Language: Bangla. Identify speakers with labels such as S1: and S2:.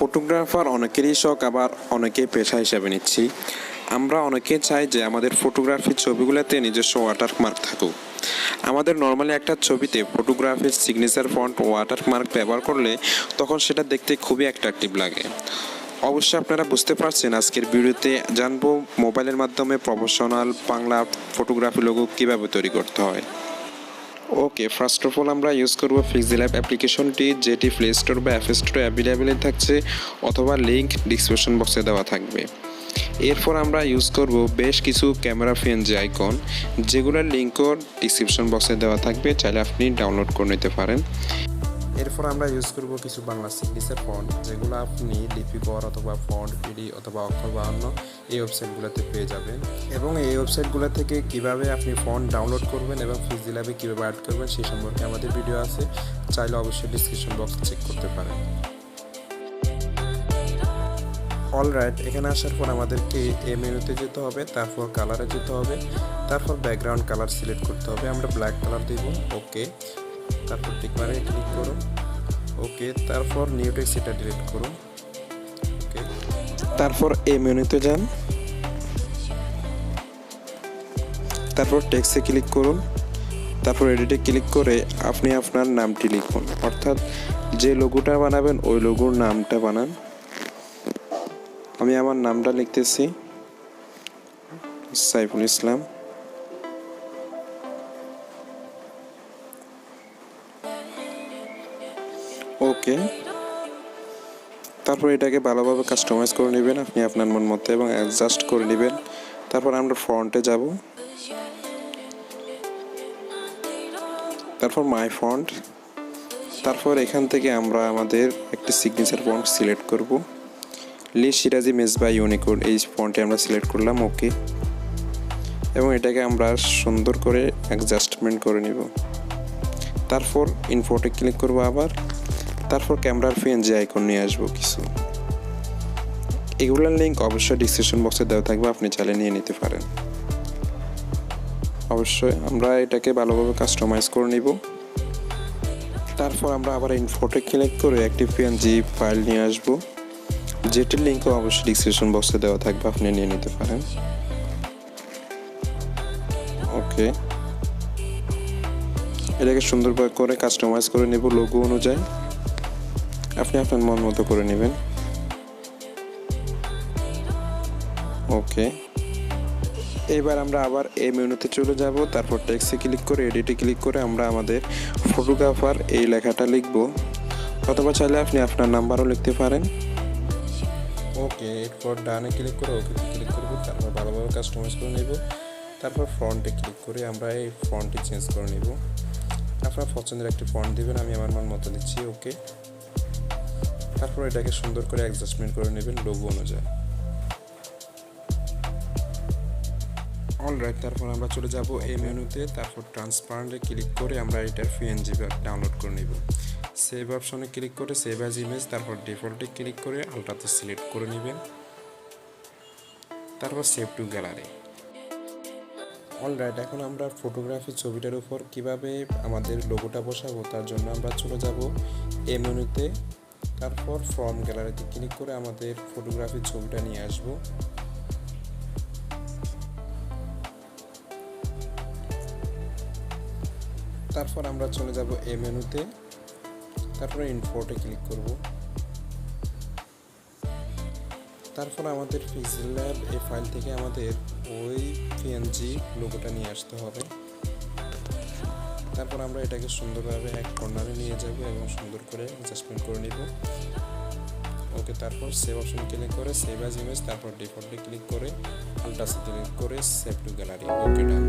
S1: ফটোগ্রাফার অনেকেরই শখ, আবার অনেকেই পেশা হিসেবে নিচ্ছি। আমরা অনেকে চাই যে আমাদের ফটোগ্রাফির ছবিগুলোতে নিজস্ব ওয়াটারমার্ক থাকুক। আমাদের নর্মালি একটা ছবিতে ফটোগ্রাফির সিগনেচার ফন্ট ওয়াটারমার্ক ব্যবহার করলে তখন সেটা দেখতে খুবই অ্যাট্রাকটিভ লাগে। অবশ্যই আপনারা বুঝতে পারছেন, আজকের ভিডিওতে জানবো মোবাইলের মাধ্যমে প্রফেশনাল বাংলা ফটোগ্রাফি লোগো কীভাবে তৈরি করতে হয়। ওকে, ফার্স্ট অফ অল আমরা ইউজ করব পিক্সেলঅ্যাপ অ্যাপ্লিকেশনটি, যেটি প্লে স্টোর বা অ্যাপ স্টোরে অ্যাভেলেবেল থাকছে অথবা লিঙ্ক ডিসক্রিপশন বক্সে দেওয়া থাকবে। এরপর আমরা ইউজ করব বেশ কিছু ক্যামেরা পিএনজি আইকন, যেগুলোর লিঙ্কও ডিসক্রিপশন বক্সে দেওয়া থাকবে, চাইলে আপনি ডাউনলোড করে নিতে পারেন। এরপর আমরা ইউজ করব কিছু বাংলা সিগনেচার ফন্ট, যেগুলো আপনি লিপিকর অথবা ফন্ট পিডি অথবা অক্ষর বাহান্ন এই ওয়েবসাইটগুলোতে পেয়ে যাবেন। এবং এই ওয়েবসাইটগুলো থেকে কিভাবে আপনি ফন্ট ডাউনলোড করবেন এবং পিক্সেলঅ্যাপে কীভাবে অ্যাড করবেন সেই সম্পর্কে আমাদের ভিডিও আছে, চাইলে অবশ্যই ডিসক্রিপশন বক্স চেক করতে পারেন। অলরাইট, এখানে আসার পর আমাদেরকে এই মেনুতে যেতে হবে, তারপর কালারে যেতে হবে, তারপর ব্যাকগ্রাউন্ড কালার সিলেক্ট করতে হবে। আমরা ব্ল্যাক কালার দেব। ওকে, তারপর টিকমারে ক্লিক করুন। ওকে, তারপর নিউ টেক্সট এটা ডিলিট করুন। ওকে, তারপর এই মেনুতে যান, তারপর টেক্সটে ক্লিক করুন, তারপর এডিটে ক্লিক করে আপনি আপনার নামটি লিখুন, অর্থাৎ যে লোগোটা বানাবেন ওই লোগোর নামটা বানান। আমি আমার নামটা লিখতেছি সাইফুল ইসলাম। ওকে, তারপর এটাকে ভালোভাবে কাস্টমাইজ করে নেবেন আপনি আপনার মন মতো এবং অ্যাডজাস্ট করে নেবেন। তারপর আমরা ফন্টে যাব, তারপর মাই ফন্ট, তারপর এখান থেকে আমরা আমাদের একটি সিগনেচার ফন্ট সিলেক্ট করব। লি সিরাজি মেজবা ইউনিকোড, এই ফন্টে আমরা সিলেক্ট করলাম। ওকে, এবং এটাকে আমরা সুন্দর করে অ্যাডজাস্টমেন্ট করে নিব। তারপর ইনফোটে ক্লিক করব আবার, তারপর ক্যামেরার পিএনজি আইকন নিয়ে আসবো কিছু। এগুলোর লিঙ্ক অবশ্যই ডিসক্রিপশন বক্সে দেওয়া থাকবে, আপনি চাইলে নিয়ে নিতে পারেন। অবশ্যই আমরা এটাকে ভালোভাবে কাস্টমাইজ করে নিব। তারপর আমরা আবার ইনফোটে ক্লিক করে একটি পিএনজি ফাইল নিয়ে আসব, যেটির লিঙ্কও অবশ্যই ডিসক্রিপশন বক্সে দেওয়া থাকবে, আপনি নিয়ে নিতে পারেন। ওকে, এটাকে সুন্দর করে কাস্টমাইজ করে নেব লোগো অনুযায়ী, আপনি আপনার মন মতো করে নেবেন। ওকে, এবার আমরা আবার এই মেনুতে চলে যাব, তারপর টেক্সটে ক্লিক করে এডিটে ক্লিক করে আমরা আমাদের ফটোগ্রাফার এই লেখাটা লিখব, অথবা চাইলে আপনি আপনার নাম্বারও লিখতে পারেন। ওকে, এরপর ডানে ক্লিক করে ওকে ক্লিক করব, তারপর ভালোভাবে কাস্টমাইজ করে নেব। তারপর ফন্টে ক্লিক করে আমরা এই ফন্টটি চেঞ্জ করে নেব। আপনার পছন্দের একটি ফন্ট দিবেন, আমি আমার মন মতো দিচ্ছি। ওকে, তারপর এটাকে সুন্দর করে অ্যাডজাস্টমেন্ট করে নেবেন লোগো অনুযায়ী। অলরাইট, তারপর আমরা চলে যাব এই মেনুতে, তারপর ট্রান্সপারেন্টে ক্লিক করে আমরা এটার পিএনজি ডাউনলোড করে নেব। সেভ অপশনে ক্লিক করে সেভ অ্যাজ ইমেজ, তারপর ডিফল্টে ক্লিক করে আলট্রাতে সিলেক্ট করে নেবেন, তারপর সেভ টু গ্যালারি। অলরাইট, এখন আমরা ফটোগ্রাফি ছবিটার উপর কিভাবে আমাদের লোগোটা বসাবো তার জন্য আমরা চলে যাব এই মেনুতে, তারপর ফ্রম গ্যালারিতে ক্লিক করে আমাদের ফটোগ্রাফির ছবিটা নিয়ে আসব। তারপর আমরা চলে যাব এই মেনুতে, তারপরে ইনফোটে ক্লিক করব। তারপর আমাদের পিক্সেলল্যাব এই ফাইল থেকে আমাদের ওই পিএনজি লোগোটা নিয়ে আসতে হবে। তারপর আমরা এটাকে সুন্দরভাবে এক কর্নারে নিয়ে যাব এবং সুন্দর করে অ্যাডজাস্টমেন্ট করে নিব। ওকে, তারপর সেভ অপশন ক্লিক করে সেভ অ্যাজ ইমেজ, তারপর ডিফল্টে ক্লিক করে আলট্রাসে ক্লিক করে সেভ টু গ্যালারি। ওকে, ডান।